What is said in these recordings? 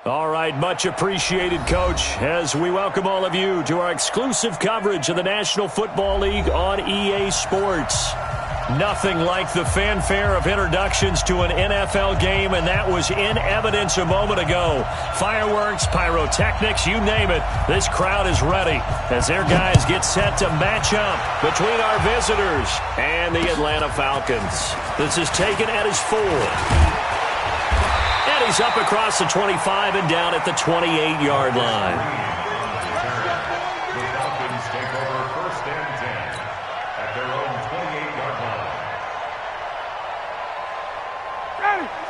All right, much appreciated, Coach, as we welcome all of you to our exclusive coverage of the National Football League on EA Sports. Nothing like the fanfare of introductions to an NFL game, and that was in evidence a moment ago. Fireworks, pyrotechnics, you name it, this crowd is ready as their guys get set to match up between our visitors and the Atlanta Falcons. This is taken at his 4. And he's up across the 25 and down at the 28-yard line. The Falcons take over 1st and 10 at their own 28-yard line.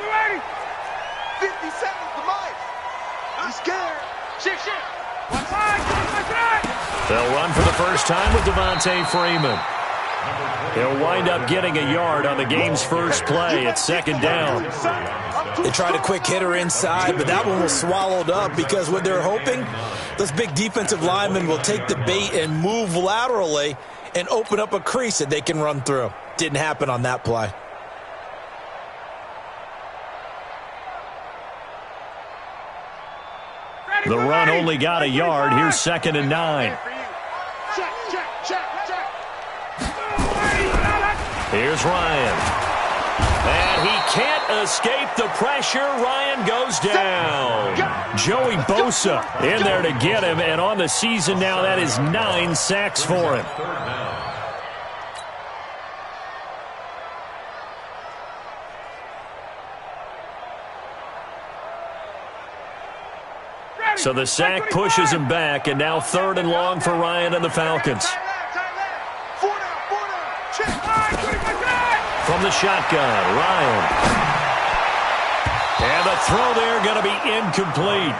Ready. 50 seconds to Mike. I'm scared. Shift. They'll run for the first time with Devontae Freeman. He'll wind up getting a yard on the game's first play. It's 2nd down. They tried a quick hitter inside, but that one was swallowed up because what they're hoping, those big defensive linemen will take the bait and move laterally and open up a crease that they can run through. Didn't happen on that play. The run only got a yard. Here's 2nd and 9. Here's Ryan. And he can't escape the pressure. Ryan goes down. Joey Bosa in there to get him. And on the season now, that is 9 sacks for him. So the sack pushes him back, and now 3rd and long for Ryan and the Falcons. From the shotgun, Ryan. And the throw there going to be incomplete.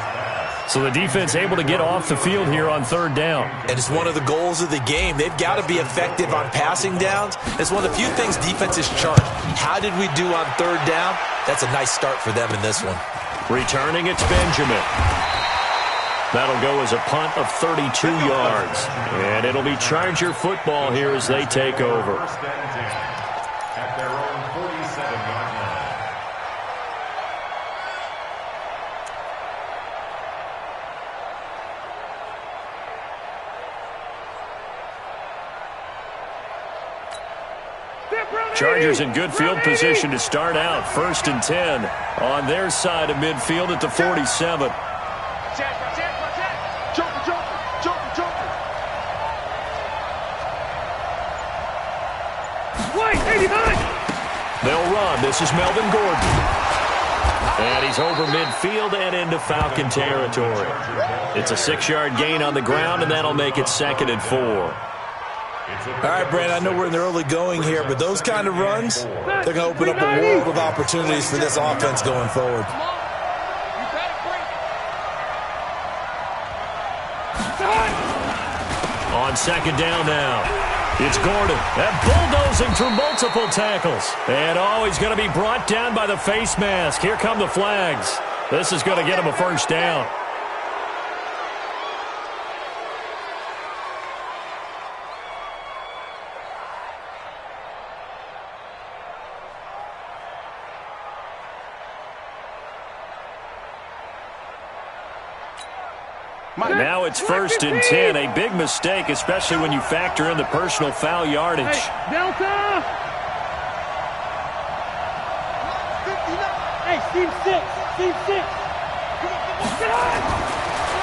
So the defense able to get off the field here on 3rd down. And it's one of the goals of the game. They've got to be effective on passing downs. It's one of the few things defenses chart. How did we do on 3rd down? That's a nice start for them in this one. Returning, it's Benjamin. That'll go as a punt of 32 yards. And it'll be Charger football here as they take over. At their own 47-yard line. Chargers in good field position to start out. 1st and 10 on their side of midfield at the 47. They'll run. This is Melvin Gordon. And he's over midfield and into Falcon territory. It's a 6-yard gain on the ground, and that'll make it 2nd and 4. All right, Brand, I know we're in the early going here, but those kind of runs, they're going to open up a world of opportunities for this offense going forward. On 2nd down now. It's Gordon, and bulldozing through multiple tackles. And he's going to be brought down by the face mask. Here come the flags. This is going to get him a 1st down. Now it's 1st and 10. A big mistake, especially when you factor in the personal foul yardage. Hey, Delta! Hey, Steve 6.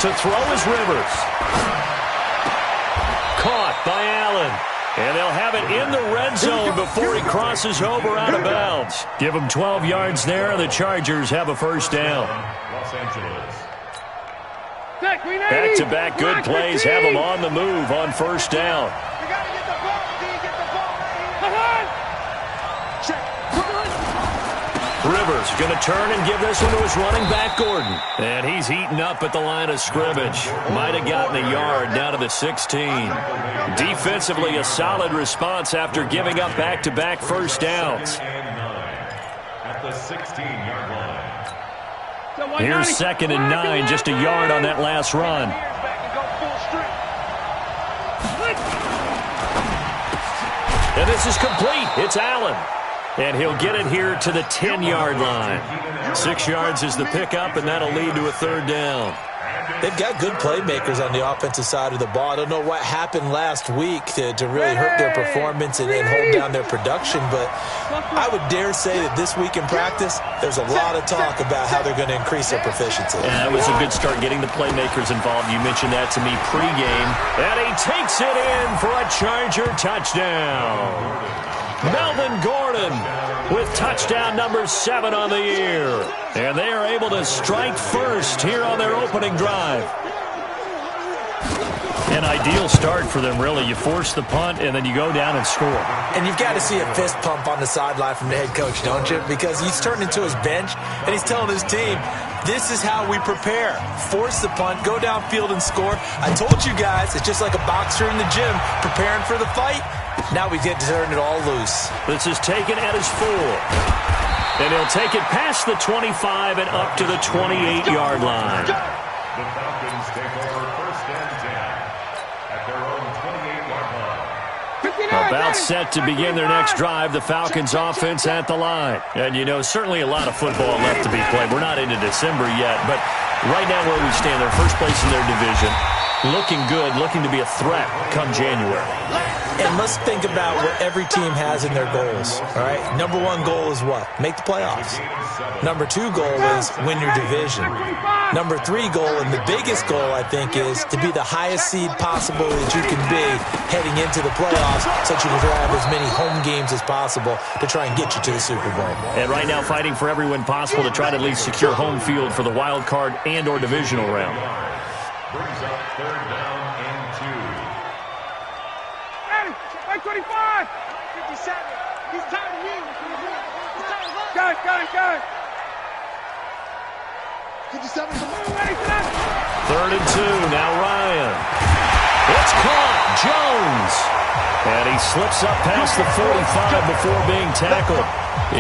To throw is Rivers. Caught by Allen. And they'll have it in the red zone before he crosses over out of bounds. Give him 12 yards there, and the Chargers have a 1st down. Los Angeles. Back-to-back good plays have them on the move on 1st down. Rivers going to turn and give this one to his running back, Gordon. And he's eaten up at the line of scrimmage. Might have gotten a yard down to the 16. Defensively, a solid response after giving up back-to-back 1st downs. At the 16-yard line. Here's 2nd and 9, just a yard on that last run. And this is complete. It's Allen. And he'll get it here to the 10-yard line. 6 yards is the pickup, and that'll lead to a third down. They've got good playmakers on the offensive side of the ball. I don't know what happened last week to really hurt their performance and hold down their production, but I would dare say that this week in practice, there's a lot of talk about how they're going to increase their proficiency. Yeah, that was a good start getting the playmakers involved. You mentioned that to me pregame. And he takes it in for a Charger touchdown. Melvin Gordon with touchdown number 7 on the year. And they are able to strike first here on their opening drive. An ideal start for them, really. You force the punt, and then you go down and score. And you've got to see a fist pump on the sideline from the head coach, don't you? Because he's turning to his bench, and he's telling his team, this is how we prepare. Force the punt, go downfield and score. I told you guys, it's just like a boxer in the gym preparing for the fight. Now we get to turn it all loose. This is taken at his 4. And he'll take it past the 25 and up to the 28-yard line. The Falcons take over first and 10 at their own 28-yard line. About set to begin their next drive, the Falcons offense at the line. And, you know, certainly a lot of football left to be played. We're not into December yet, but right now where we stand, they're first place in their division. Looking good, looking to be a threat come January. And let's think about what every team has in their goals, all right? Number 1 goal is what? Make the playoffs. Number 2 goal is win your division. Number 3 goal, and the biggest goal, I think, is to be the highest seed possible that you can be heading into the playoffs so that you can have as many home games as possible to try and get you to the Super Bowl. And right now fighting for every win possible to try to at least secure home field for the wild card and or divisional round. Brings up third down and 2. 25! 57! He's tired of you! He's tired of us! Go! 57! Third and 2, now Ryan. It's caught, Jones. And he slips up past the 45 before being tackled.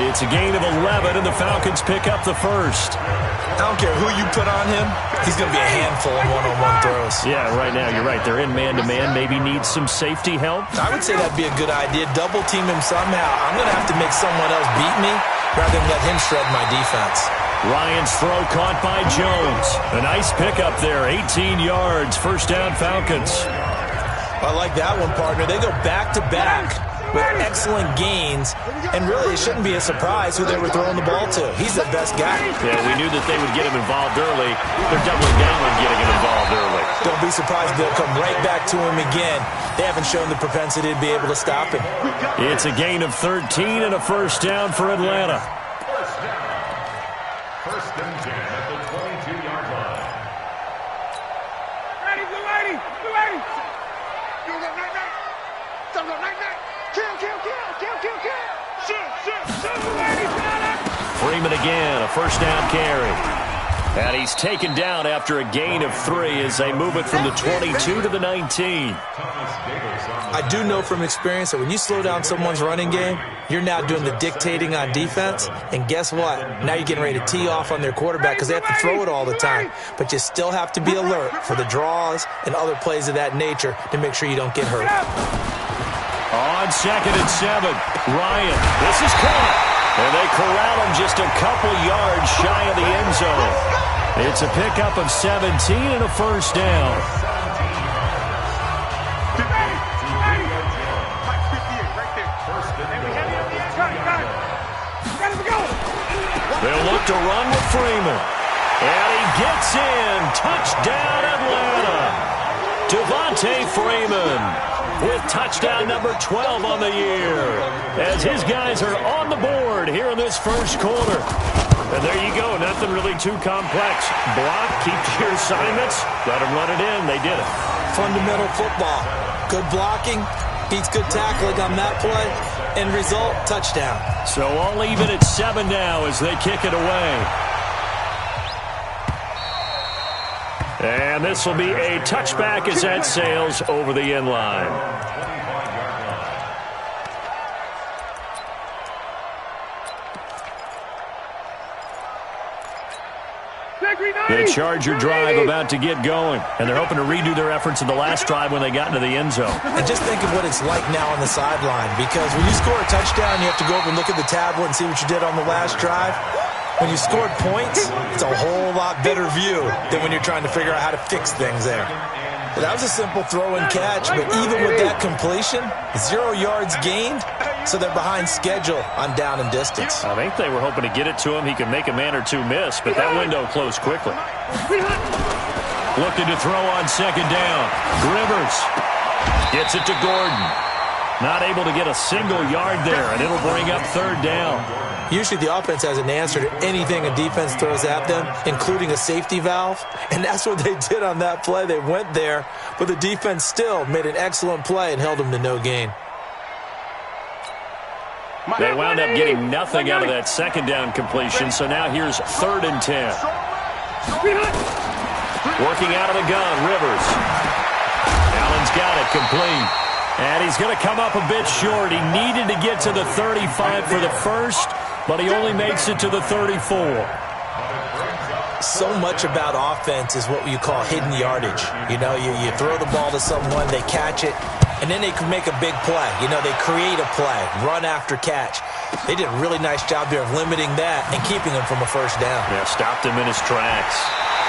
It's a gain of 11, and the Falcons pick up the first. I don't care who you put on him, he's going to be a handful of one-on-one throws. Yeah, right now, you're right. They're in man-to-man. Maybe needs some safety help. I would say that'd be a good idea. Double team him somehow. I'm going to have to make someone else beat me rather than let him shred my defense. Ryan's throw caught by Jones. A nice pickup there, 18 yards. First down, Falcons. I like that one, partner. They go back-to-back with excellent gains, and really it shouldn't be a surprise who they were throwing the ball to. He's the best guy. Yeah, we knew that they would get him involved early. They're doubling down on getting him involved early. Don't be surprised they'll come right back to him again. They haven't shown the propensity to be able to stop him. It's a gain of 13 and a first down for Atlanta. First down. First and 10 at the 22-yard line. Ready, blue 80! Blue 80! You go night-night! Don't go night-night! Kill! Shoot! Blue 80! Freeman again, a first down carry. And he's taken down after a gain of 3 as they move it from the 22 to the 19. I do know from experience that when you slow down someone's running game, you're now doing the dictating on defense. And guess what? Now you're getting ready to tee off on their quarterback because they have to throw it all the time. But you still have to be alert for the draws and other plays of that nature to make sure you don't get hurt. On 2nd and 7, Ryan. This is caught. And they corral him just a couple yards shy of the end zone. It's a pickup of 17 and a first down. They'll look to run with Freeman. And he gets in. Touchdown, Atlanta. Devontae Freeman with touchdown number 12 on the year. As his guys are on the board here in this first quarter. And there you go. Nothing really too complex. Block, keep to your assignments. Let them run it in. They did it. Fundamental football. Good blocking. Beats good tackling on that play. End result, touchdown. So all even at 7 now as they kick it away. And this will be a touchback as that sails over the end line. The Charger drive about to get going, and they're hoping to redo their efforts in the last drive when they got into the end zone. And just think of what it's like now on the sideline, because when you score a touchdown, you have to go over and look at the tablet and see what you did on the last drive. When you scored points, it's a whole lot better view than when you're trying to figure out how to fix things there. But that was a simple throw and catch, but even with that completion, 0 yards gained, so they're behind schedule on down and distance. I think they were hoping to get it to him. He could make a man or two miss, but that window closed quickly. Looking to throw on second down. Rivers gets it to Gordon. Not able to get a single yard there, and it'll bring up third down. Usually the offense has an answer to anything a defense throws at them, including a safety valve, and that's what they did on that play. They went there, but the defense still made an excellent play and held them to no gain. They wound up getting nothing out of that second down completion, so now here's 3rd and 10. Working out of the gun, Rivers. Allen's got it, complete. And he's going to come up a bit short. He needed to get to the 35 for the first, but he only makes it to the 34. So much about offense is what you call hidden yardage. You know, you throw the ball to someone, they catch it, and then they can make a big play. You know, they create a play, run after catch. They did a really nice job there of limiting that and keeping him from a first down. Yeah, stopped him in his tracks.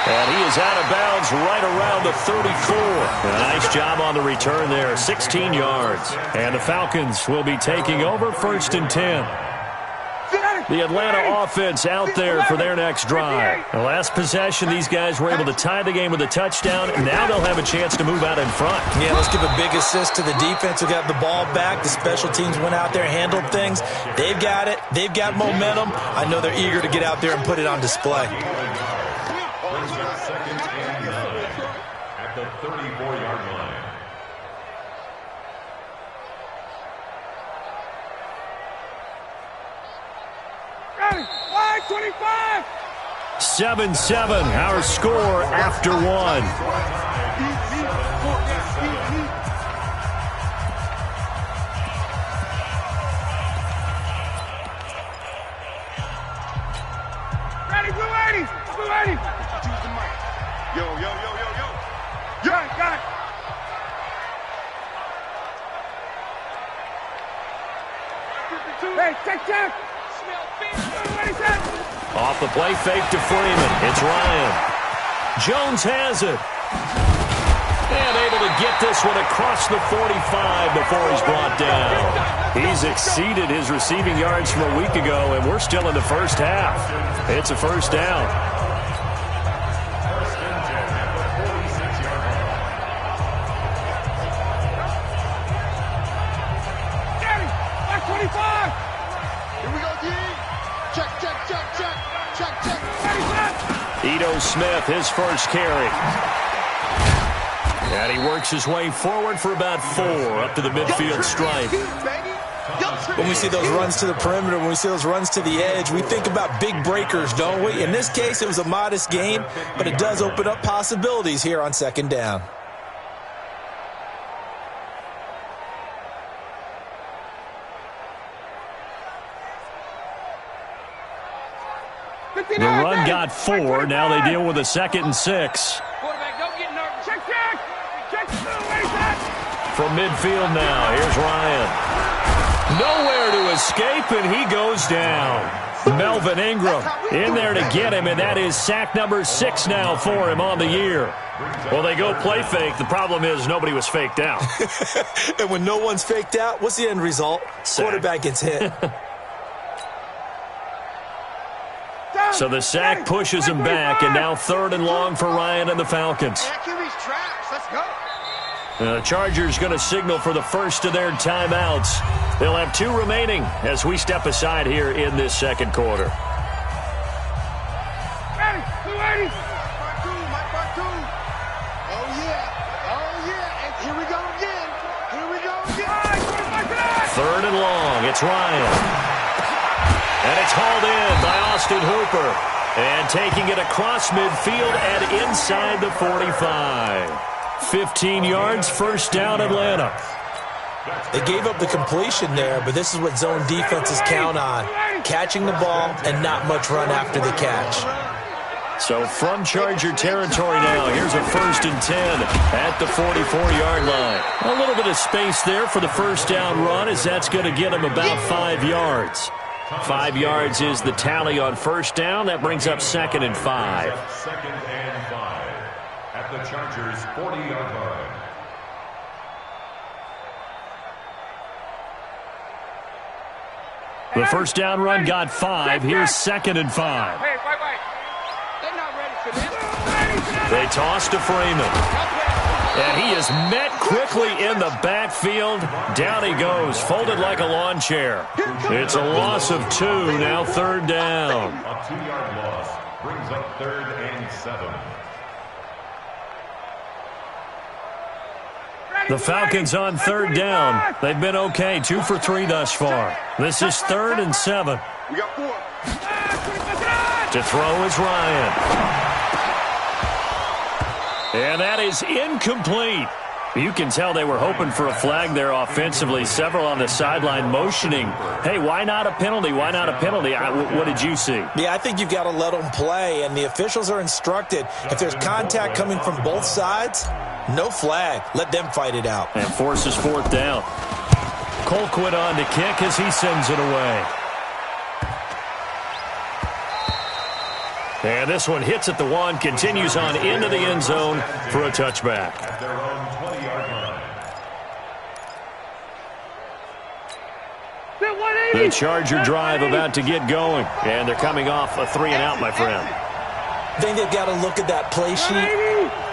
And he is out of bounds right around the 34. A nice job on the return there, 16 yards. And the Falcons will be taking over 1st and 10. The Atlanta offense out there for their next drive. The last possession, these guys were able to tie the game with a touchdown, and now they'll have a chance to move out in front. Yeah, let's give a big assist to the defense who got the ball back. The special teams went out there, handled things. They've got it. They've got momentum. I know they're eager to get out there and put it on display. At the 34-yard line. Ready, 5:25. 7-7, our score after one. Ready, blue 80, blue 80. Yo. Got it. Hey, check. Off the play fake to Freeman. It's Ryan. Jones has it. And able to get this one across the 45 before he's brought down. He's exceeded his receiving yards from a week ago, and we're still in the first half. It's a first down. Ito Smith, his first carry. And he works his way forward for about 4 up to the midfield stripe. When we see those runs to the perimeter, when we see those runs to the edge, we think about big breakers, don't we? In this case, it was a modest gain, but it does open up possibilities here on second down. The run got 4. Now they deal with a 2nd and 6. Quarterback, don't get nervous. Check. From midfield now, here's Ryan. Nowhere to escape, and he goes down. Melvin Ingram in there to get him, and that is sack number 6 now for him on the year. Well, they go play fake. The problem is nobody was faked out. And when no one's faked out, what's the end result? Sack. Quarterback gets hit. So the sack pushes him back, and now 3rd and long for Ryan and the Falcons. Let's go. The Chargers going to signal for the first of their timeouts. They'll have 2 remaining as we step aside here in this second quarter. Ready, blue 80. Part two. Oh, yeah. And here we go again. 3rd and long. It's Ryan. And it's hauled in by Austin Hooper. And taking it across midfield and inside the 45. 15 yards, first down Atlanta. They gave up the completion there, but this is what zone defenses count on. Catching the ball and not much run after the catch. So from Charger territory now, here's a 1st and 10 at the 44-yard line. A little bit of space there for the first down run, as that's going to get them about 5 yards. 5 yards is the tally on first down. That brings up 2nd and 5. 2nd and 5 at the Chargers' 40-yard line. The first down run got 5. Here's 2nd and 5. Wait. They're not ready for this. They toss to Freeman. And he is met quickly in the backfield. Down he goes, folded like a lawn chair. It's a loss of 2, now 3rd down. A 2-yard loss brings up 3rd and 7. The Falcons on 3rd down. They've been okay, 2 for 3 thus far. This is 3rd and 7. We got 4. To throw is Ryan. And that is incomplete. You can tell they were hoping for a flag there offensively. Several on the sideline motioning, hey, why not a penalty? Why not a penalty? What did you see? Yeah, I think you've got to let them play, and the officials are instructed, if there's contact coming from both sides, no flag. Let them fight it out. And forces 4th down. Colquitt on to kick as he sends it away. And this one hits at the 1, continues on into the end zone for a touchback. At their own 20-yard line. The Charger drive about to get going, and they're coming off a 3-and-out, my friend. I think they've got to look at that play sheet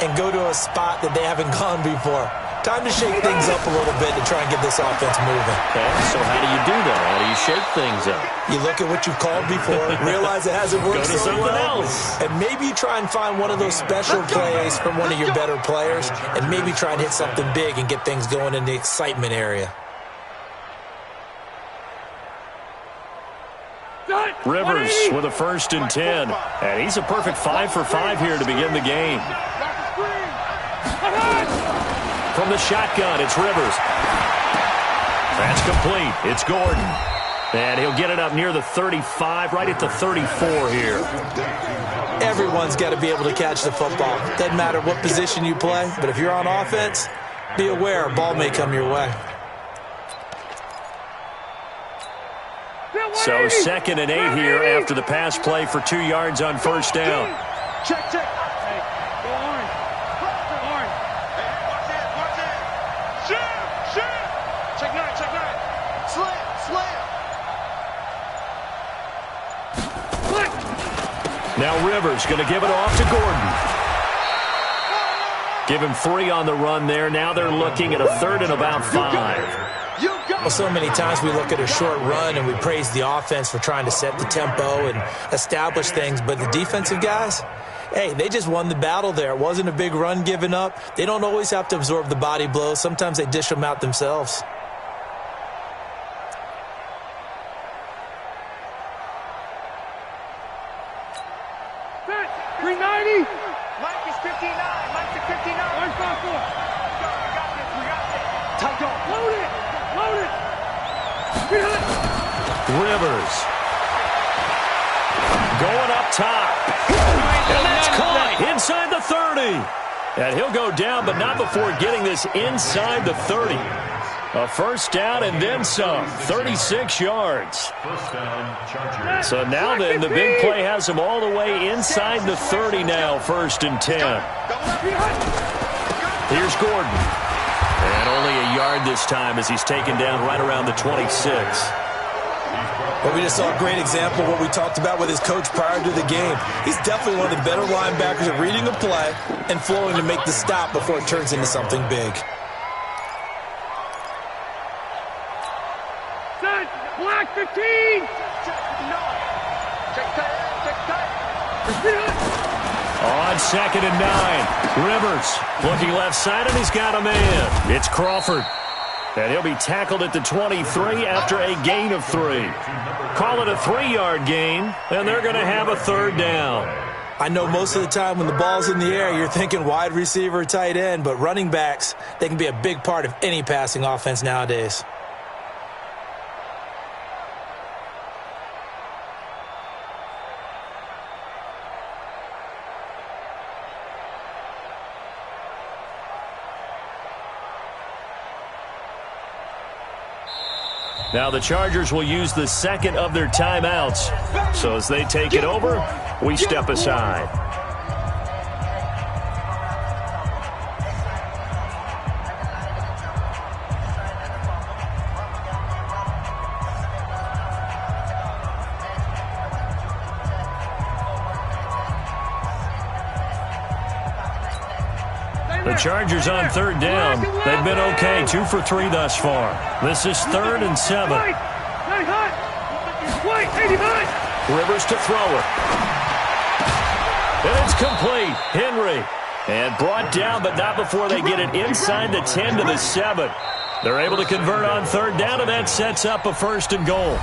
and go to a spot that they haven't gone before. Time to shake things up a little bit to try and get this offense moving. Okay, so how do you do that? How do you shake things up? You look at what you've called before, realize it hasn't worked Go to so something well, else. and maybe you try and find one of those special plays from one of your better players, and maybe try and hit something big and get things going in the excitement area. Rivers with a 1st and 10. And he's a perfect 5 for 5 here to begin the game. From the shotgun, it's Rivers. That's complete. It's Gordon. And he'll get it up near the 35, right at the 34 here. Everyone's got to be able to catch the football. Doesn't matter what position you play, but if you're on offense, be aware a ball may come your way. So 2nd and 8 here after the pass play for 2 yards on first down. Check. Hey, go orange. Orange. Hey, watch it. Shoot. Check 9. Slam. Now Rivers going to give it off to Gordon. Give him 3 on the run there. Now they're looking at a 3rd and about 5. Well, so many times we look at a short run and we praise the offense for trying to set the tempo and establish things, but the defensive guys, hey, they just won the battle there. It wasn't a big run given up. They don't always have to absorb the body blows. Sometimes they dish them out themselves. Set. 390. Mike is 59. Orange 5-4. We got this. Tight dog. Load it. Rivers going up top. And that's caught inside the 30. And he'll go down, but not before getting this inside the 30. A first down and then some. 36 yards. First down, Chargers. So now then, the big play has him all the way inside the 30 now, 1st and 10. Here's Gordon. And only a yard this time as he's taken down right around the 26. But we just saw a great example of what we talked about with his coach prior to the game. He's definitely one of the better linebackers at reading a play and flowing to make the stop before it turns into something big. Set. Black 15. On 2nd and 9, Rivers looking left side, and he's got a man. It's Crawford. And he'll be tackled at the 23 after a gain of 3. Call it a 3-yard gain, and they're going to have a 3rd down. I know most of the time when the ball's in the air, you're thinking wide receiver, tight end, but running backs, they can be a big part of any passing offense nowadays. Now the Chargers will use the second of their timeouts. So as they take it over, we step aside. The Chargers on third down. They've been okay, 2 for 3 thus far. This is 3rd and 7. Rivers to throw it. And it's complete. Henry. And brought down, but not before they get it inside the 10 to the 7. They're able to convert on third down, and that sets up a 1st and goal.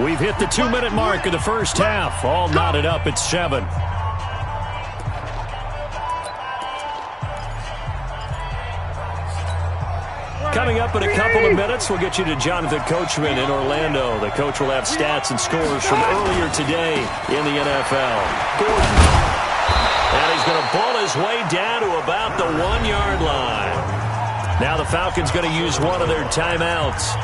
We've hit the 2-minute mark of the first half. All knotted up at 7. Coming up in a couple of minutes, we'll get you to Jonathan Coachman in Orlando. The coach will have stats and scores from earlier today in the NFL. Gordon. And he's going to ball his way down to about the 1-yard line. Now the Falcons going to use one of their timeouts.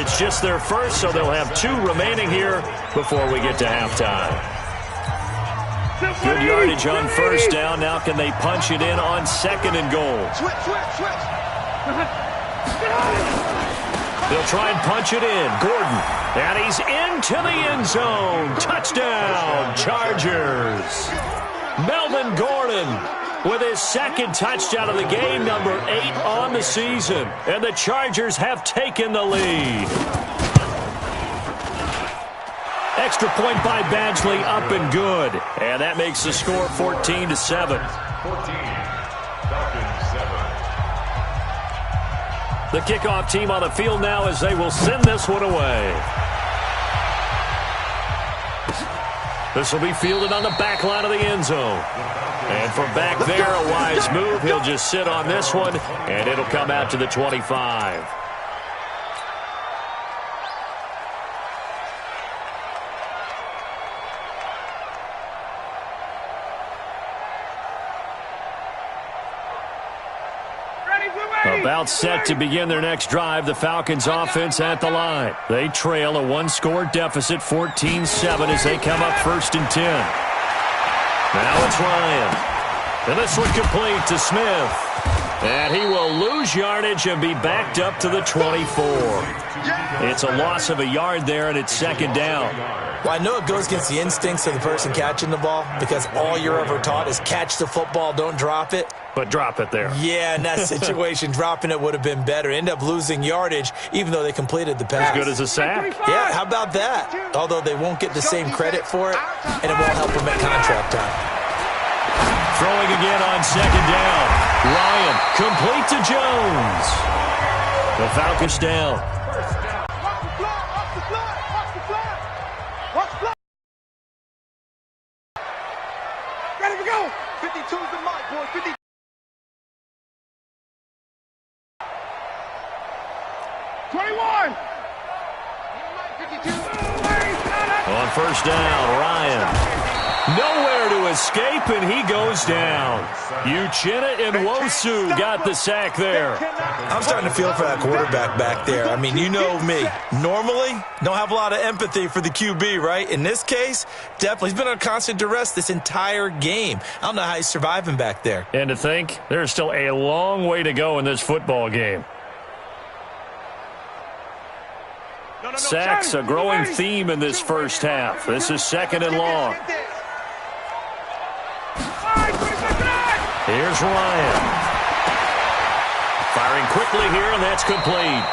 It's just their first, so they'll have 2 remaining here before we get to halftime. Good yardage on first down. Now can they punch it in on 2nd and goal? Switch. They'll try and punch it in. Gordon. And he's into the end zone. Touchdown, Chargers. Melvin Gordon with his 2nd touchdown of the game, number 8 on the season. And the Chargers have taken the lead. Extra point by Badgley, up and good. And that makes the score 14-7. 14. Falcons 7. The kickoff team on the field now as they will send this one away. This will be fielded on the back line of the end zone. And from back there, a wise move. He'll just sit on this one, and it'll come out to the 25. About set to begin their next drive, the Falcons offense at the line. They trail a 1-score deficit, 14-7 as they come up 1st and 10. Now it's Ryan. And this one complete to Smith. And he will lose yardage and be backed up to the 24. It's a loss of a yard there, and it's 2nd down. Well, I know it goes against the instincts of the person catching the ball because all you're ever taught is catch the football, don't drop it. But drop it there. Yeah, in that situation, dropping it would have been better. End up losing yardage, even though they completed the pass. As good as a sack. Yeah, how about that? Although they won't get the same credit for it, and it won't help them at contract time. Throwing again on 2nd down. Ryan, complete to Jones. The Falcons down. Ready to go. 52's the mark, boy. 50. On first down, Ryan. Nowhere to escape, and he goes down. Uchenna and Nwosu got the sack there. I'm starting to feel for that quarterback back there. I mean, you know me. Normally, don't have a lot of empathy for the QB, right? In this case, definitely. He's been under constant duress this entire game. I don't know how he's surviving back there. And to think, there's still a long way to go in this football game. Sacks, a growing theme in this first half. This is 2nd and long. Here's Ryan. Firing quickly here, and that's complete.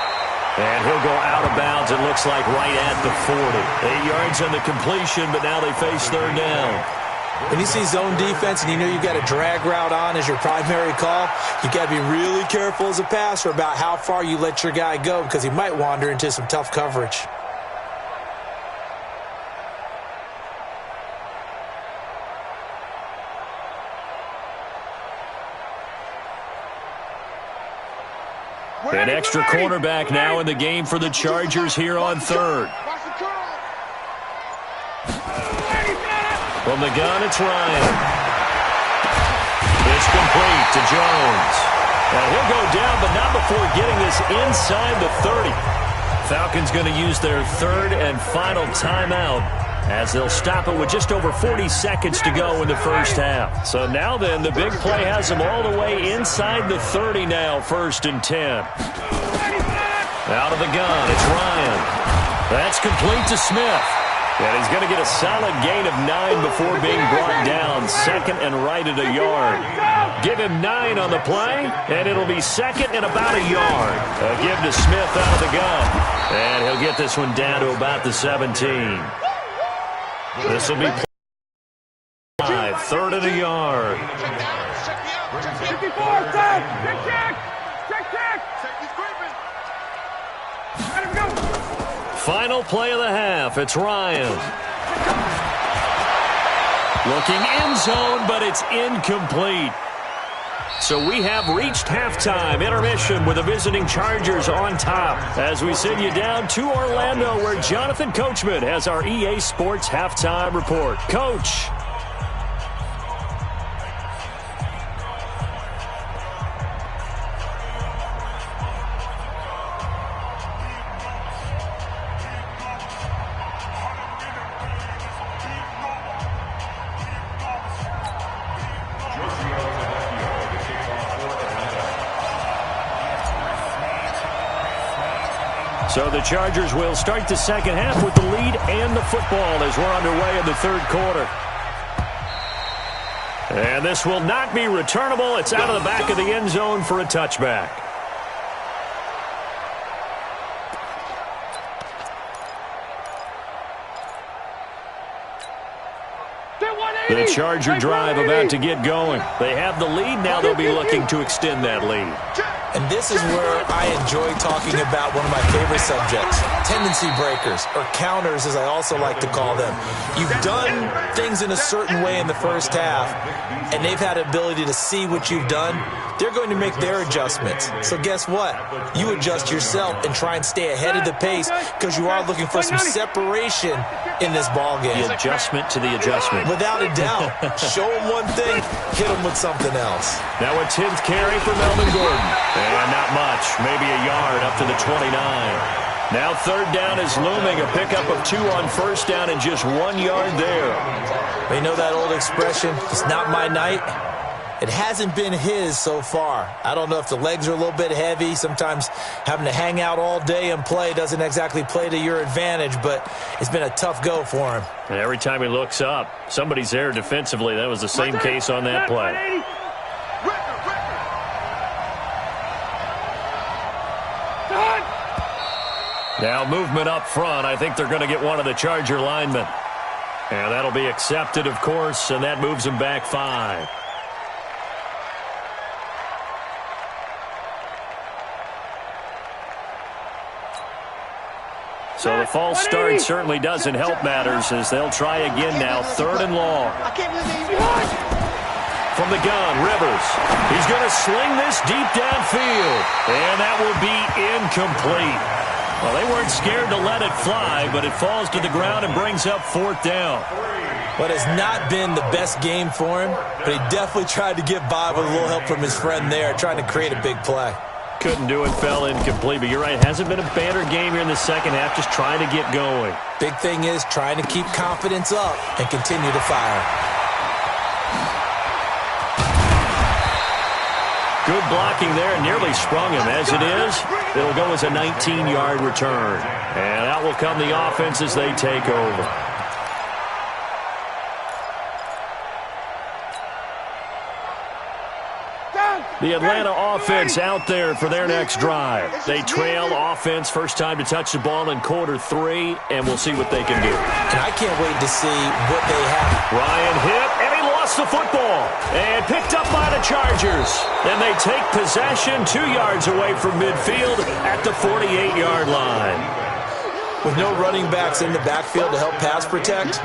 And he'll go out of bounds, it looks like, right at the 40. 8 yards on the completion, but now they face 3rd down. When you see zone defense and you know you've got a drag route on as your primary call, you got to be really careful as a passer about how far you let your guy go because he might wander into some tough coverage. An extra cornerback now in the game for the Chargers here on 3rd. From the gun, it's Ryan. It's complete to Jones. And he'll go down, but not before getting this inside the 30. Falcons going to use their third and final timeout as they'll stop it with just over 40 seconds to go in the first half. So now then, the big play has them all the way inside the 30 now, 1st and 10. Out of the gun, it's Ryan. That's complete to Smith. And he's going to get a solid gain of 9 before being brought down. 2nd and right at a yard. Give him 9 on the play, and it'll be 2nd and about a yard. A give to Smith out of the gun. And he'll get this one down to about the 17. This will be 5, 3rd and a yard. Check, check. Let him go. Final play of the half. It's Ryan. Looking end zone, but it's incomplete. So we have reached halftime. Intermission with the visiting Chargers on top. As we send you down to Orlando, where Jonathan Coachman has our EA Sports halftime report. Coach. So the Chargers will start the second half with the lead and the football as we're underway in the third quarter. And this will not be returnable. It's out of the back of the end zone for a touchback. The Charger drive about to get going. They have the lead. Now they'll be looking to extend that lead. And this is where I enjoy talking about one of my favorite subjects, tendency breakers, or counters as I also like to call them. You've done things in a certain way in the first half, and they've had the ability to see what you've done. They're going to make their adjustments. So guess what? You adjust yourself and try and stay ahead of the pace because you are looking for some separation in this ballgame. The adjustment to the adjustment. Without a doubt. Show them one thing, hit them with something else. Now a 10th carry for Melvin Gordon. And not much, maybe a yard up to the 29. Now 3rd down is looming, a pickup of 2 on 1st down and just 1 yard there. You know that old expression, it's not my night? It hasn't been his so far. I don't know if the legs are a little bit heavy. Sometimes having to hang out all day and play doesn't exactly play to your advantage, but it's been a tough go for him. And every time he looks up, somebody's there defensively. That was the same case on that play. Now movement up front. I think they're going to get one of the Charger linemen. And that'll be accepted, of course, and that moves them back 5. So the false start certainly doesn't help matters as they'll try again now, 3rd and long. From the gun, Rivers. He's going to sling this deep downfield, and that will be incomplete. Well, they weren't scared to let it fly, but it falls to the ground and brings up 4th down. What has not been the best game for him, but he definitely tried to get by with a little help from his friend there, trying to create a big play. Couldn't do it, fell incomplete, but you're right, it hasn't been a banner game here in the second half, just trying to get going. Big thing is trying to keep confidence up and continue to fire. Good blocking there, nearly sprung him. As it is, it'll go as a 19-yard return. And out will come the offense as they take over. The Atlanta offense out there for their next drive. They trail offense, first time to touch the ball in quarter 3, and we'll see what they can do. And I can't wait to see what they have. Ryan hit, and he lost the football. And picked up by the Chargers. And they take possession 2 yards away from midfield at the 48-yard line. With no running backs in the backfield to help pass protect,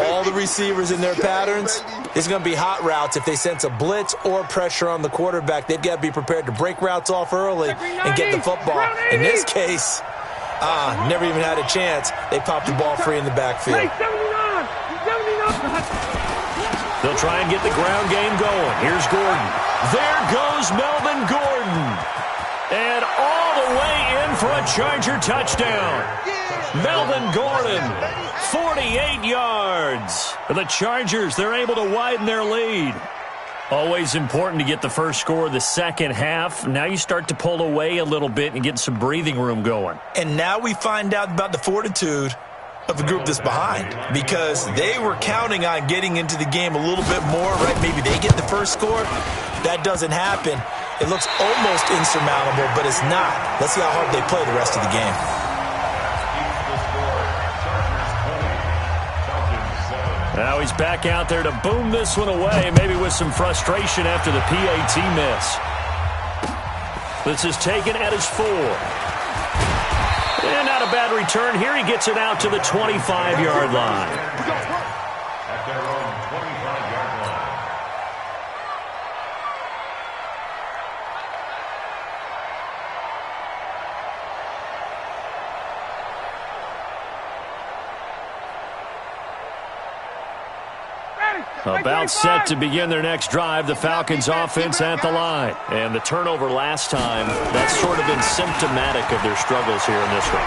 all the receivers in their patterns, it's going to be hot routes. If they sense a blitz or pressure on the quarterback, they've got to be prepared to break routes off early and get the football. In this case, never even had a chance. They popped the ball free in the backfield. They'll try and get the ground game going. Here's Gordon. There goes Melvin Gordon. And all the way in for a Charger touchdown. Melvin Gordon, 48 yards. The Chargers, they're able to widen their lead. Always important to get the first score of the second half. Now you start to pull away a little bit and get some breathing room going. And now we find out about the fortitude of the group that's behind, because they were counting on getting into the game a little bit more, right? Maybe they get the first score. That doesn't happen. It looks almost insurmountable, but it's not. Let's see how hard they play the rest of the game. Now he's back out there to boom this one away, maybe with some frustration after the PAT miss. This is taken at his 4. And not a bad return. Here he gets it out to the 25-yard line. At their own 25-yard line. About set to begin their next drive, the Falcons offense at the line. And the turnover last time, that's sort of been symptomatic of their struggles here in this one.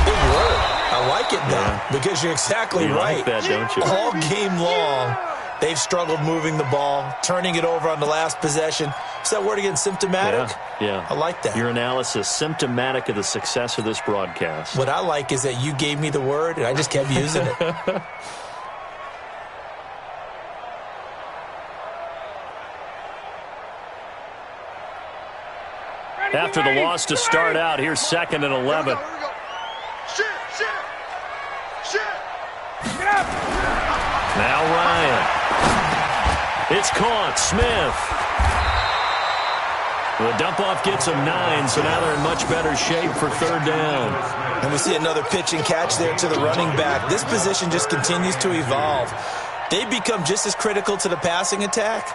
Big word. I like it, though, because you're exactly right. Like that, don't you? All game long, they've struggled moving the ball, turning it over on the last possession. Is that word again, symptomatic? Yeah. I like that. Your analysis, symptomatic of the success of this broadcast. What I like is that you gave me the word, and I just kept using it. After the loss to start out, here's 2nd and 11. Now Ryan. It's caught. Smith. The dump-off gets them 9, so now they're in much better shape for 3rd down. And we see another pitch and catch there to the running back. This position just continues to evolve. They've become just as critical to the passing attack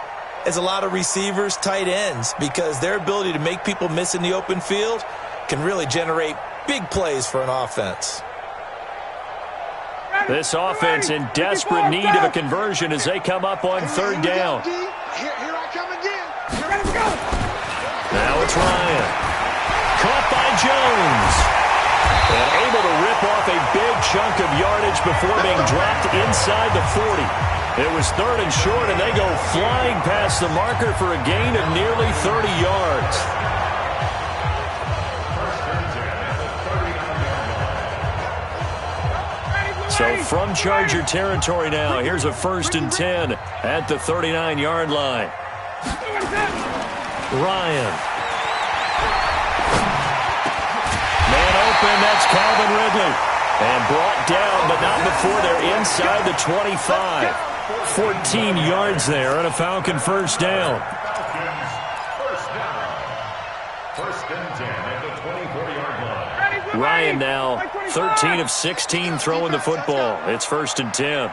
as a lot of receivers, tight ends, because their ability to make people miss in the open field can really generate big plays for an offense. This offense in desperate need of a conversion as they come up on 3rd down. Here I come again. You're ready to go. Now it's Ryan. Caught by Jones. And able to rip off a big chunk of yardage before being dropped inside the 40. It was 3rd and short, and they go flying past the marker for a gain of nearly 30 yards. So from Charger territory now, here's a 1st and 10 at the 39-yard line. Ryan. Man open, that's Calvin Ridley. And brought down, but not before they're inside the 25. 14 yards there on a Falcon 1st down. First and 10 at the 24-yard line. Ryan now 13 of 16 throwing the football. It's 1st and 10.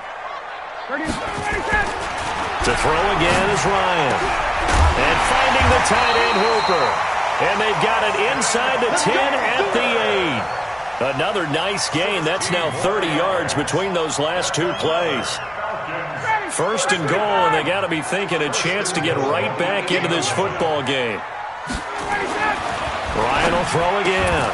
To throw again is Ryan. And finding the tight end Hooper. And they've got it inside the 10 at the 8. Another nice gain. That's now 30 yards between those last 2 plays. 1st and goal, and they got to be thinking a chance to get right back into this football game. Ryan will throw again.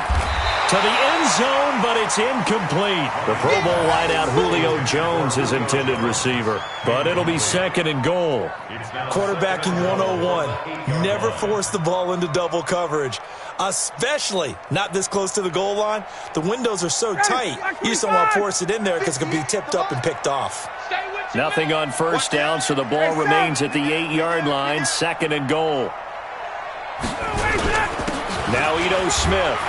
To the end zone, but it's incomplete. The Pro Bowl wideout Julio Jones, his intended receiver. But it'll be 2nd and goal. Quarterbacking 101. Never force the ball into double coverage, especially not this close to the goal line. The windows are so tight, you just don't want to force it in there because it can be tipped up and picked off. Nothing on 1st down, so the ball remains at the 8-yard line. 2nd and goal. Now Ito Smith.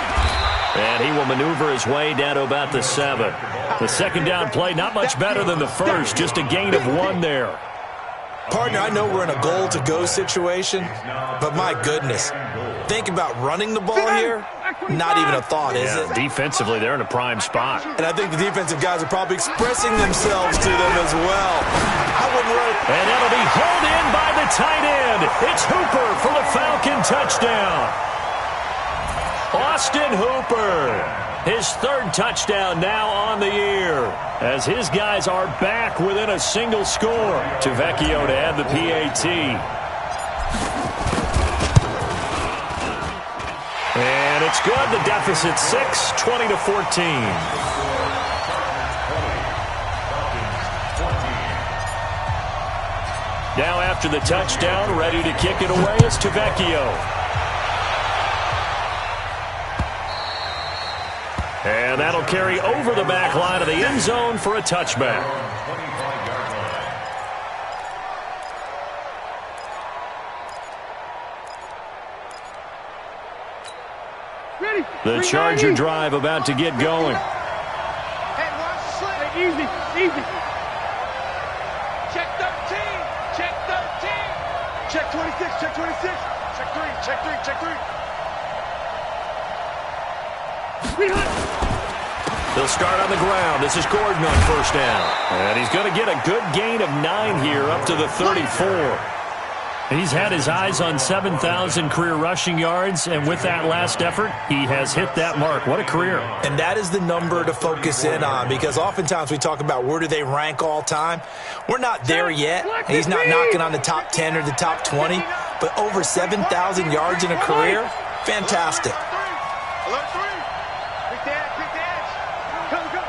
And he will maneuver his way down to about the 7. The 2nd down play, not much better than the first, just a gain of 1 there. Partner, I know we're in a goal-to-go situation, but my goodness, think about running the ball here, not even a thought, is it? Defensively, they're in a prime spot. And I think the defensive guys are probably expressing themselves to them as well. I wouldn't run. And that'll be hauled in by the tight end. It's Hooper for the Falcon touchdown. Austin Hooper, his 3rd touchdown now on the year, as his guys are back within a single score. To Vecchio to add the PAT. And It's good. The deficit 6, 20-14. Now after the touchdown, ready to kick it away is Vecchio. And that'll carry over the back line of the end zone for a touchback. The Charger drive about to get going. Hey, watch the slip. Hey, easy, easy. Check 13. Check 13. Check 26. Check 26. Check 3. Check 3. Check 3. They'll start on the ground. This is Gordon on first down. And he's going to get a good gain of 9 here up to the 34. He's had his eyes on 7,000 career rushing yards, and with that last effort, he has hit that mark. What a career. And that is the number to focus in on, because oftentimes we talk about where do they rank all time. We're not there yet. He's not knocking on the top 10 or the top 20, but over 7,000 yards in a career, fantastic. Alert 3. Quick dash, quick dash. Come. Kill.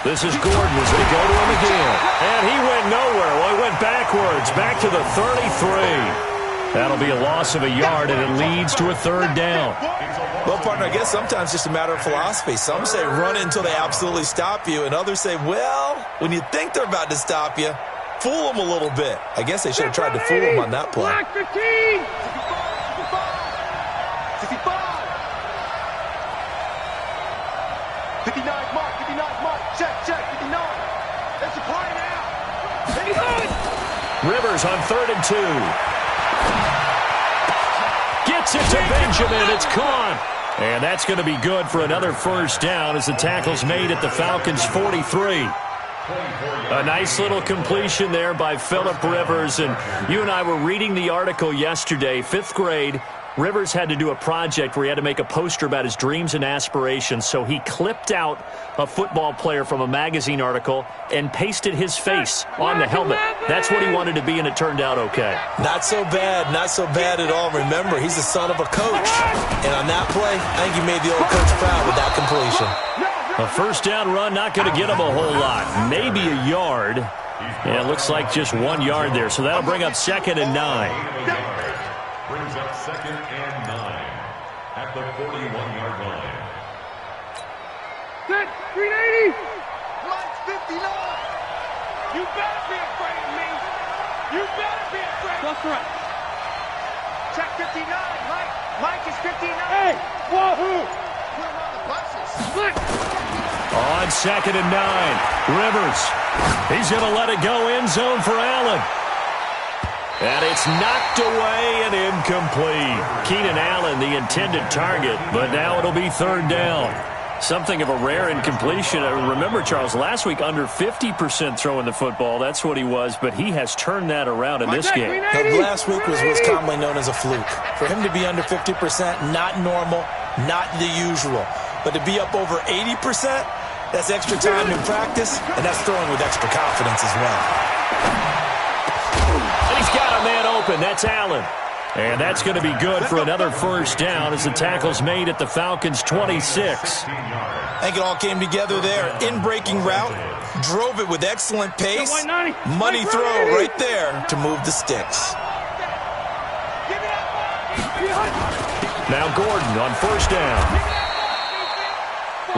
This is Gordon as they go to him again. And he went nowhere. Well, he went backwards, back to the 33. That'll be a loss of a yard, and it leads to a third down. Well, partner, I guess sometimes it's just a matter of philosophy. Some say run until they absolutely stop you, and others say, well, when you think they're about to stop you, fool them a little bit. I guess they should have tried to fool them on that play. 15. 59 mark, 59 mark. Check, 59. There's a play now. Rivers on 3rd and 2. Gets it to Benjamin. It's caught. And that's going to be good for another first down as the tackle's made at the Falcons' 43. A nice little completion there by Phillip Rivers. And you and I were reading the article yesterday, 5th grade. Rivers had to do a project where he had to make a poster about his dreams and aspirations, so he clipped out a football player from a magazine article and pasted his face on the helmet. That's what he wanted to be, and it turned out okay. Not so bad at all. Remember, he's the son of a coach. And on that play, I think he made the old coach proud with that completion. A first down run, not going to get him a whole lot. Maybe a yard. And it looks like just 1 yard there, so that'll bring up 2nd and 9. Brings up 2nd and 9 at the 41-yard line. Set, 380. Mike's 59. You better be afraid of me. You better be afraid. That's right. Check 59. Mike is 59. Hey, wahoo. Put him on the buses. Split. On 2nd and 9, Rivers. He's going to let it go end zone for Allen. And it's knocked away and incomplete. Keenan Allen, the intended target, but now it'll be 3rd down. Something of a rare incompletion. Remember, Charles, last week under 50% throwing the football. That's what he was, but he has turned that around in this game. Now, last week was what's commonly known as a fluke. For him to be under 50%, not normal, not the usual. But to be up over 80%, that's extra time in practice, and that's throwing with extra confidence as well. He's got a man open. That's Allen. And that's going to be good for another first down as the tackle's made at the Falcons' 26. I think it all came together there. In-breaking route, drove it with excellent pace. Money throw right there to move the sticks. Now Gordon on first down.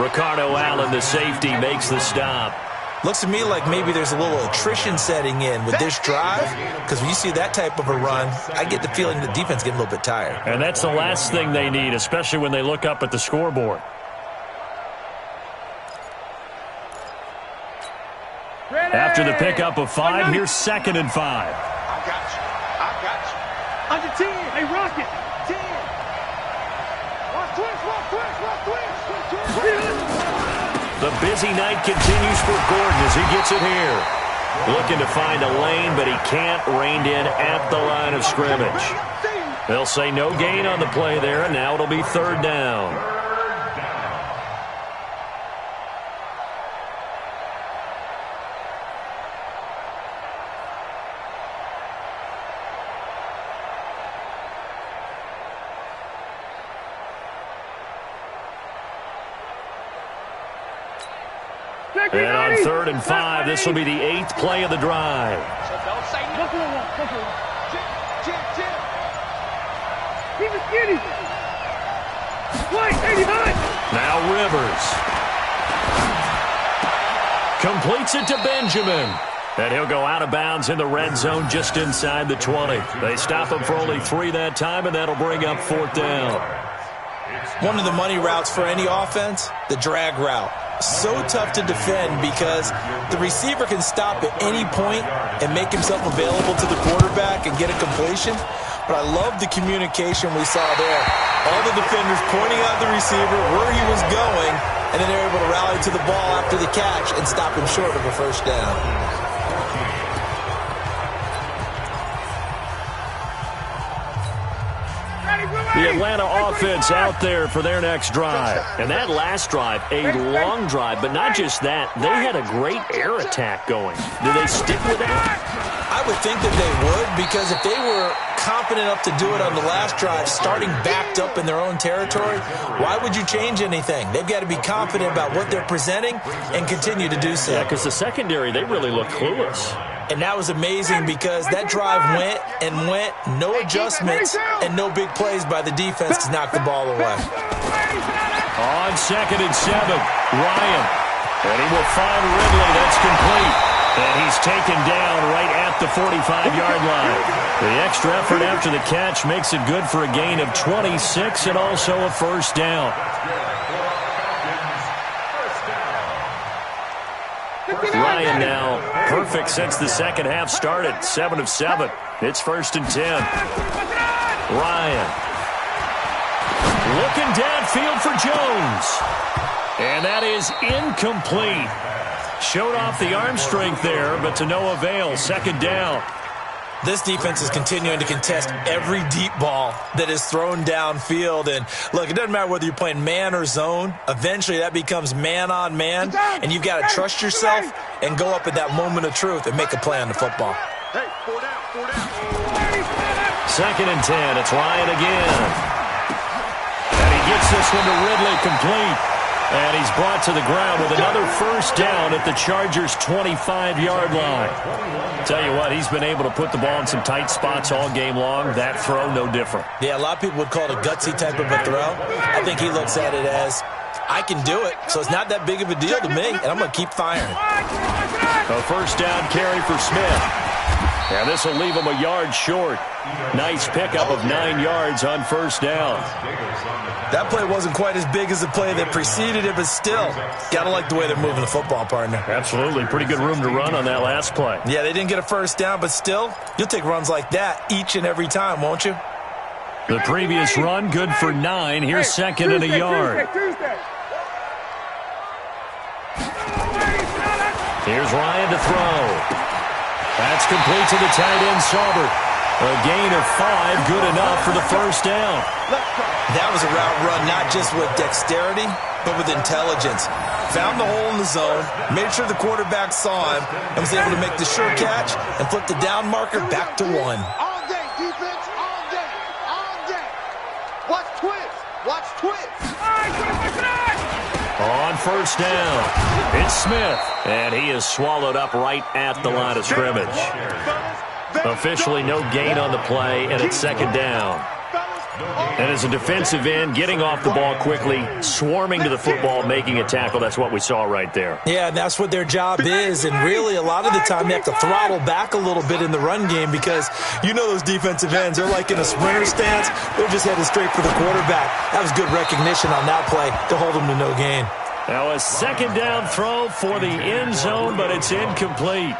Ricardo Allen, the safety, makes the stop. Looks to me like maybe there's a little attrition setting in with this drive, because when you see that type of a run, I get the feeling the defense getting a little bit tired. And that's the last thing they need, especially when they look up at the scoreboard. After the pickup of 5, here's 2nd and 5. I got you. Under 10. Hey, Rocket. 10. Watch twist. The busy night continues for Gordon as he gets it here. Looking to find a lane, but he can't. Reined in at the line of scrimmage. They'll say no gain on the play there, and now it'll be 3rd down. And on 3rd and 5, this will be the 8th play of the drive. So don't say nothing. Chip. Keep it skinny. White, 89. Now Rivers. Completes it to Benjamin. And he'll go out of bounds in the red zone just inside the 20. They stop him for only 3 that time, and that'll bring up 4th down. One of the money routes for any offense, the drag route. So tough to defend because the receiver can stop at any point and make himself available to the quarterback and get a completion. But I love the communication we saw there. All the defenders pointing out the receiver, where he was going, and then they're able to rally to the ball after the catch and stop him short of a 1st down. The Atlanta offense out there for their next drive. And that last drive, a long drive, but not just that. They had a great air attack going. Do they stick with that? I would think that they would, because if they were confident enough to do it on the last drive, starting backed up in their own territory, why would you change anything? They've got to be confident about what they're presenting and continue to do so. Yeah, because the secondary, they really look clueless. And that was amazing because that drive went, no adjustments, and no big plays by the defense to knock the ball away. On 2nd and 7, Ryan. And he will find Ridley. That's complete. And he's taken down right at the 45-yard line. The extra effort after the catch makes it good for a gain of 26 and also a 1st down. Ryan now perfect since the second half started. 7 of 7. It's 1st and 10. Ryan. Looking downfield for Jones. And that is incomplete. Showed off the arm strength there, but to no avail. 2nd down. This defense is continuing to contest every deep ball that is thrown downfield. And, look, it doesn't matter whether you're playing man or zone. Eventually, that becomes man-on-man, and you've got to trust yourself and go up at that moment of truth and make a play on the football. Hey, 4 down. 2nd and 10. It's Ryan again. And he gets this one to Ridley complete. And he's brought to the ground with another 1st down at the Chargers' 25-yard line. Tell you what, he's been able to put the ball in some tight spots all game long. That throw, no different. Yeah, a lot of people would call it a gutsy type of a throw. I think he looks at it as, I can do it, so it's not that big of a deal to me, and I'm going to keep firing. A 1st down carry for Smith. And this will leave him a yard short. Nice pickup of 9 yards on 1st down. That play wasn't quite as big as the play that preceded it, but still, got to like the way they're moving the football, partner. Absolutely. Pretty good room to run on that last play. Yeah, they didn't get a 1st down, but still, you'll take runs like that each and every time, won't you? The previous run, good for 9. Here's 2nd and a yard. Here's Ryan to throw. That's complete to the tight end, Saubert. A gain of 5, good enough for the 1st down. That was a route run not just with dexterity, but with intelligence. Found the hole in the zone, made sure the quarterback saw him, and was able to make the sure catch and flip the down marker back to 1. All day, defense, all day, all day. Watch twist. On 1st down, it's Smith, and he is swallowed up right at the line of scrimmage. Officially no gain on the play, and it's 2nd down. And as a defensive end, getting off the ball quickly, swarming to the football, making a tackle, that's what we saw right there. Yeah, and that's what their job is, and really a lot of the time they have to throttle back a little bit in the run game because you know those defensive ends, they're like in a sprinter stance, they're just headed straight for the quarterback. That was good recognition on that play to hold them to no gain. Now a 2nd down throw for the end zone, but it's incomplete.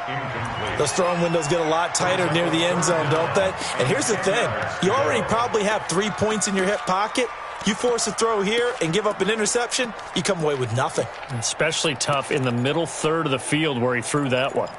Those throwing windows get a lot tighter near the end zone, don't they? And here's the thing. You already probably have 3 points in your hip pocket. You force a throw here and give up an interception, you come away with nothing. Especially tough in the middle third of the field where he threw that one.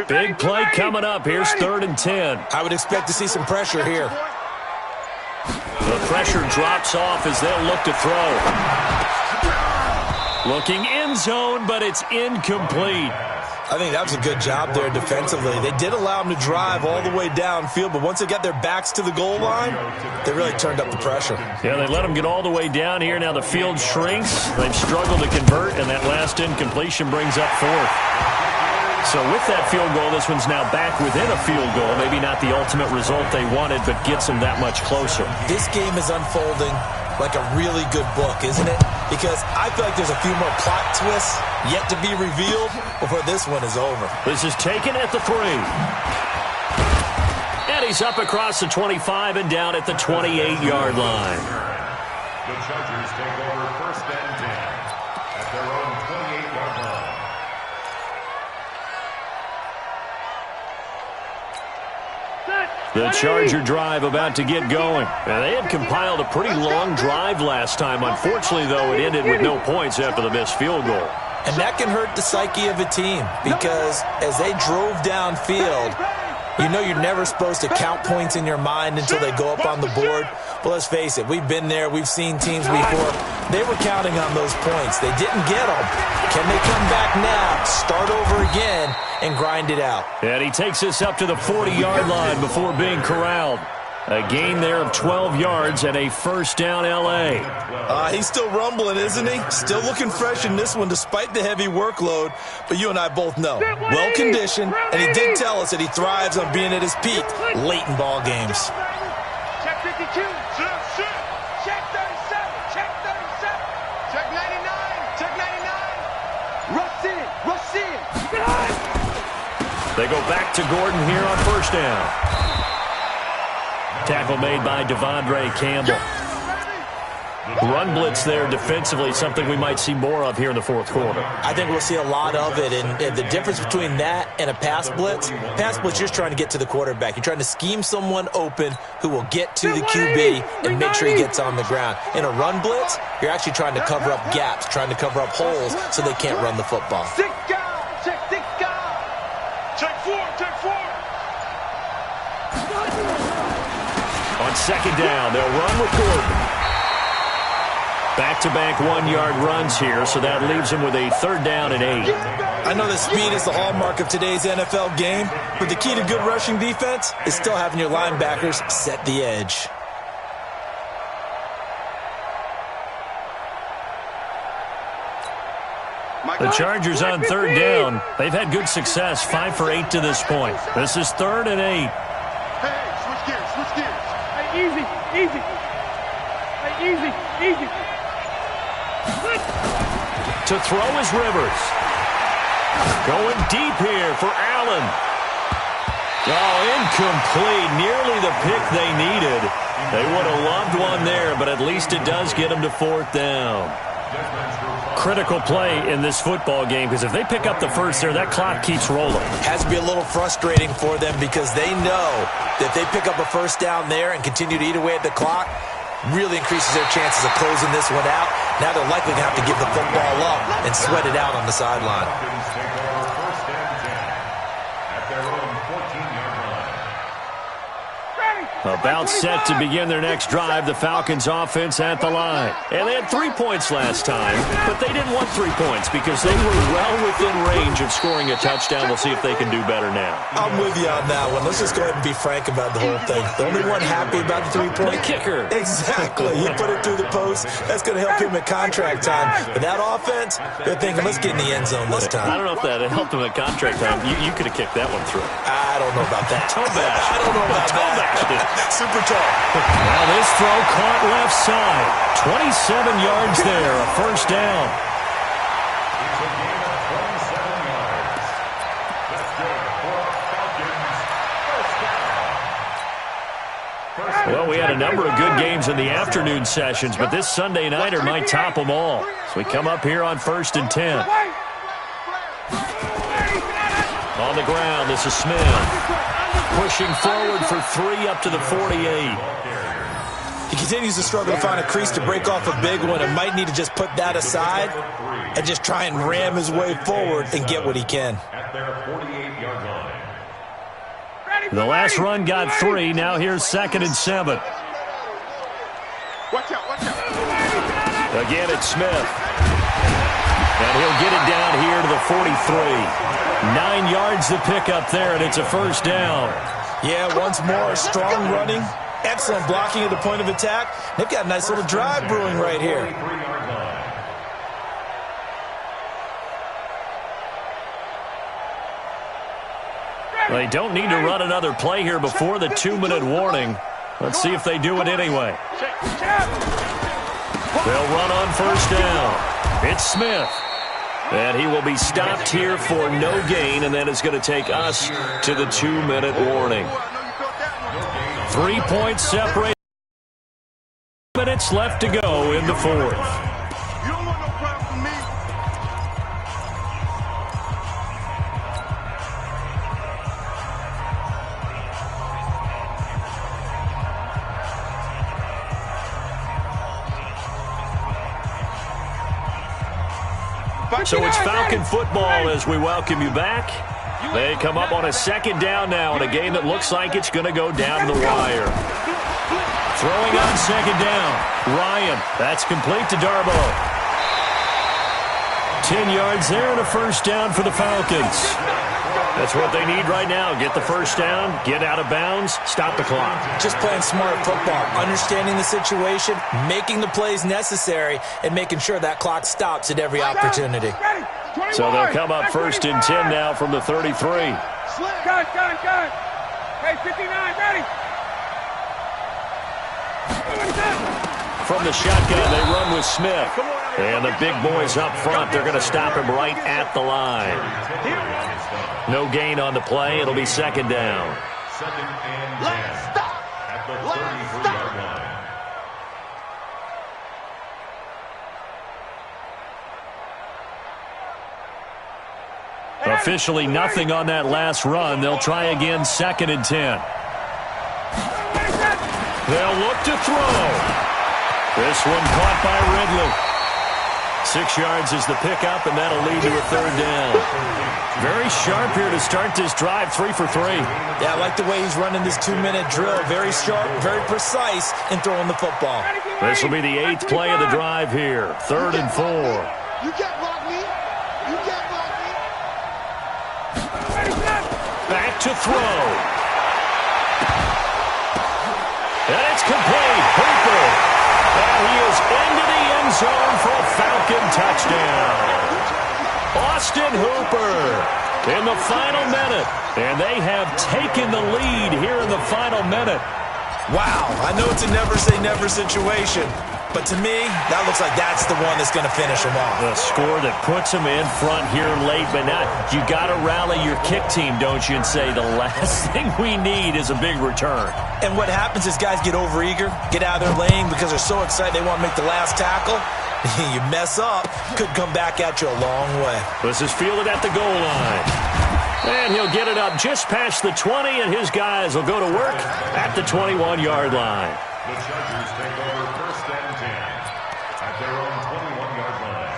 Big play coming up. Here's 3rd and 10. I would expect to see some pressure here. The pressure drops off as they'll look to throw. Looking end zone, but it's incomplete. I think that was a good job there defensively. They did allow them to drive all the way downfield, but once they got their backs to the goal line, they really turned up the pressure. Yeah, they let them get all the way down here. Now the field shrinks. They've struggled to convert, and that last incompletion brings up fourth. So with that field goal, this one's now back within a field goal. Maybe not the ultimate result they wanted, but gets them that much closer. This game is unfolding like a really good book, isn't it? Because I feel like there's a few more plot twists yet to be revealed before this one is over. This is taken at the 3. And he's up across the 25 and down at the 28-yard line. The Chargers take over first and 10 at their own 28-yard line. The Charger drive about to get going. Now, they had compiled a pretty long drive last time. Unfortunately, though, it ended with no points after the missed field goal. And that can hurt the psyche of a team because as they drove downfield, you know you're never supposed to count points in your mind until they go up on the board. But let's face it, we've been there. We've seen teams before. They were counting on those points. They didn't get them. Can they come back now, start over again, and grind it out? And he takes us up to the 40-yard line before being corralled. A gain there of 12 yards and a first down L.A. He's still rumbling, isn't he? Still looking fresh in this one despite the heavy workload. But you and I both know, well-conditioned, and he did tell us that he thrives on being at his peak late in ball games. Check 52. Check 37. Check 37. Check 99. Check 99. Rush in. Rush in. They go back to Gordon here on first down. Tackle made by Devondre Campbell. Run blitz there defensively, something we might see more of here in the fourth quarter. I think we'll see a lot of it, and the difference between that and a pass blitz, you're just trying to get to the quarterback. You're trying to scheme someone open who will get to the QB and make sure he gets on the ground. In a run blitz, you're actually trying to cover up gaps, trying to cover up holes so they can't run the football. Six guys. Check 6 guys. Check 4. Check 4. On second down, they'll run with Gordon. Back-to-back 1-yard runs here, so that leaves him with a third down and 8. I know that speed is the hallmark of today's NFL game, but the key to good rushing defense is still having your linebackers set the edge. The Chargers on third down. They've had good success, 5 for 8 to this point. This is 3rd and 8. Hey, switch gears, switch gears. Easy. Easy. To throw is Rivers. Going deep here for Allen. Oh, incomplete. Nearly the pick they needed. They would have loved one there, but at least it does get them to 4th down. Critical play in this football game, because if they pick up the first there, that clock keeps rolling. Has to be a little frustrating for them because they know that if they pick up a first down there and continue to eat away at the clock, really increases their chances of closing this one out. Now they're likely to have to give the football up and sweat it out on the sideline. First and 10 at their own 14-yard line. About set to begin their next drive, the Falcons offense at the line. And they had 3 points last time, but they didn't want 3 points because they were well within range of scoring a touchdown. We'll see if they can do better now. I'm with you on that one. Let's just go ahead and be frank about the whole thing. The only one happy about the 3-point kicker. Exactly. He put it through the post. That's going to help him at contract time. But that offense, they're thinking, let's get in the end zone this time. I don't know if that helped him at contract time. You could have kicked that one through. I don't know about that. Toe bash. I don't know about that. Super tall. Now this throw caught left side. 27 yards there, a first down. It's a gain of 27 yards. That's good for Falcons. First down. Well, we had a number of good games in the afternoon sessions, but this Sunday nighter might top them all. So we come up here on 1st and 10. On the ground, this is Smith. Pushing forward for 3 up to the 48. He continues to struggle to find a crease to break off a big one and might need to just put that aside and just try and ram his way forward and get what he can. At their 48-yard line. The last run got 3. Now here's 2nd and 7. Watch out, watch out. Again, it's Smith. And he'll get it down here to the 43. 9 yards to pick up there, and it's a first down. Yeah, once more, strong running, excellent blocking at the point of attack. They've got a nice little drive brewing right here. They don't need to run another play here before the 2-minute warning. Let's see if they do it anyway. They'll run on first down. It's Smith. And he will be stopped here for no gain, and then it's going to take us to the 2-minute warning. 3 points separate. Minutes left to go in the fourth. You don't want no problem from me. So it's Falcon football as we welcome you back. They come up on a second down now in a game that looks like it's going to go down to the wire. Throwing on second down. Ryan, that's complete to Darbo. 10 yards there and a first down for the Falcons. That's what they need right now. Get the first down, get out of bounds, stop the clock. Just playing smart football, understanding the situation, making the plays necessary, and making sure that clock stops at every opportunity. So they'll come up first and 10 now from the 33. Gun. Hey, 59, ready. From the shotgun, they run with Smith. And the big boys up front, they're going to stop him right at the line. No gain on the play. It'll be second down. Second and 10 at the 33-yard line. Officially nothing on that last run. They'll try again, second and 10. They'll look to throw. This one caught by Ridley. 6 yards is the pickup, and that'll lead to a third down. Very sharp here to start this drive, 3 for 3. Yeah, I like the way he's running this 2-minute drill. Very sharp, very precise in throwing the football. This will be the 8th play of the drive here. 3rd and 4. You can't block me. You can't block me. Back to throw. And it's complete. Hooper. And he is into the end zone for a Falcon touchdown. Austin Hooper in the final minute. And they have taken the lead here in the final minute. Wow, I know it's a never-say-never situation, but to me, that looks like that's the one that's going to finish him off. The score that puts him in front here late, but not. You got to rally your kick team, don't you, and say the last thing we need is a big return. And what happens is guys get overeager, get out of their lane because they're so excited they want to make the last tackle. You mess up, could come back at you a long way. This is fielded at the goal line. And he'll get it up just past the 20, and his guys will go to work at the 21-yard line. The Chargers take over first and 10 at their own 21-yard line.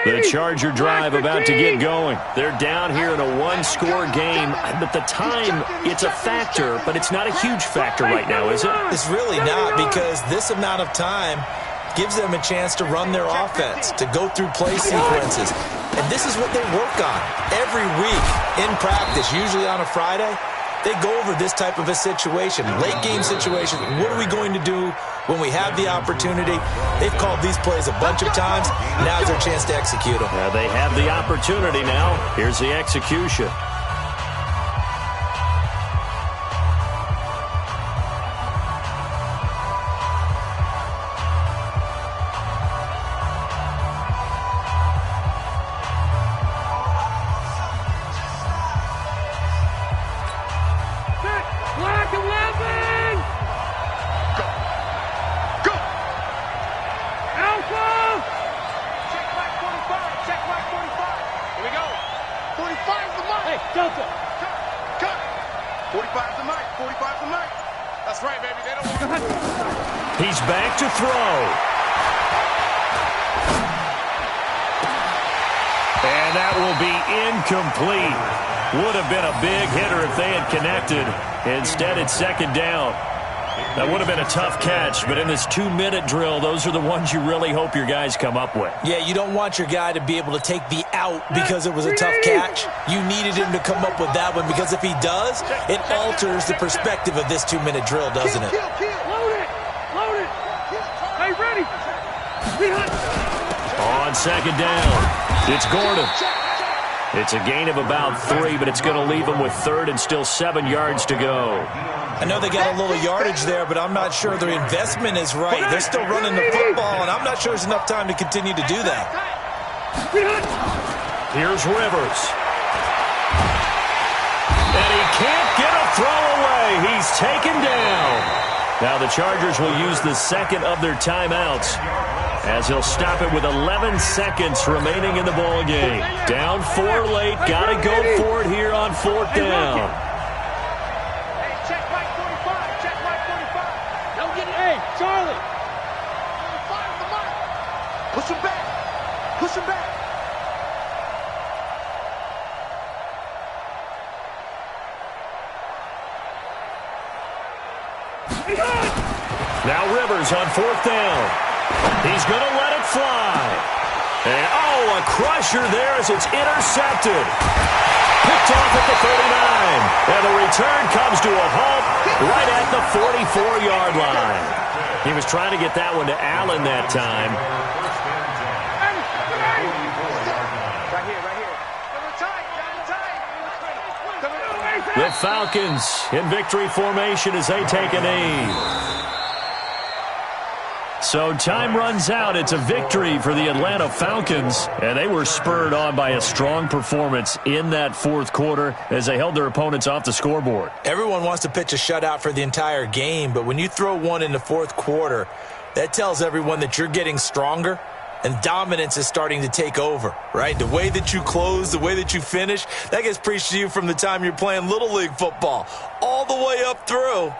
The Charger drive about to get going. They're down here in a one-score game. But the time, it's a factor, but it's not a huge factor right now, is it? It's really not, because this amount of time gives them a chance to run their offense, to go through play sequences. And this is what they work on every week in practice, usually on a Friday. They go over this type of a situation, late game situation. What are we going to do when we have the opportunity? They've called these plays a bunch of times. Now's their chance to execute them. They have the opportunity now. Here's the execution. He's back to throw. And that will be incomplete. Would have been a big hitter if they had connected. Instead, it's second down. That would have been a tough catch, but in this 2-minute drill, those are the ones you really hope your guys come up with. Yeah, you don't want your guy to be able to take the out because it was a tough catch. You needed him to come up with that one because if he does, it alters the perspective of this 2-minute drill, doesn't it? Load it! Load it! Hey, ready! On second down, it's Gordon. It's a gain of about 3, but it's going to leave them with third and still 7 yards to go. I know they got a little yardage there, but I'm not sure their investment is right. They're still running the football, and I'm not sure there's enough time to continue to do that. Here's Rivers. And he can't get a throw away. He's taken down. Now the Chargers will use the second of their timeouts as he'll stop it with 11 seconds remaining in the ball game. Down 4 late. Got to go for it here on 4th down. Charlie! Push him back! Push him back! Now Rivers on 4th down. He's going to let it fly. And, oh, a crusher there as it's intercepted. Picked off at the 39. And the return comes to a halt right at the 44-yard line. He was trying to get that one to Allen that time. Right here. The Falcons in victory formation as they take a knee. So time runs out. It's a victory for the Atlanta Falcons, and they were spurred on by a strong performance in that 4th quarter as they held their opponents off the scoreboard. Everyone wants to pitch a shutout for the entire game, but when you throw one in the 4th quarter, that tells everyone that you're getting stronger and dominance is starting to take over, right? The way that you close, the way that you finish, that gets preached to you from the time you're playing Little League football all the way up through.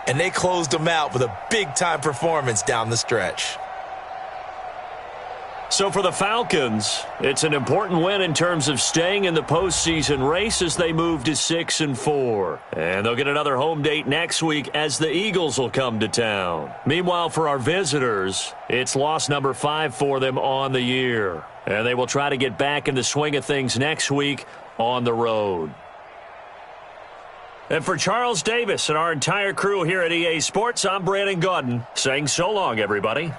And they closed them out with a big-time performance down the stretch. So for the Falcons, it's an important win in terms of staying in the postseason race as they move to 6-4. And they'll get another home date next week as the Eagles will come to town. Meanwhile, for our visitors, it's loss number 5 for them on the year. And they will try to get back in the swing of things next week on the road. And for Charles Davis and our entire crew here at EA Sports, I'm Brandon Gaudin saying so long, everybody.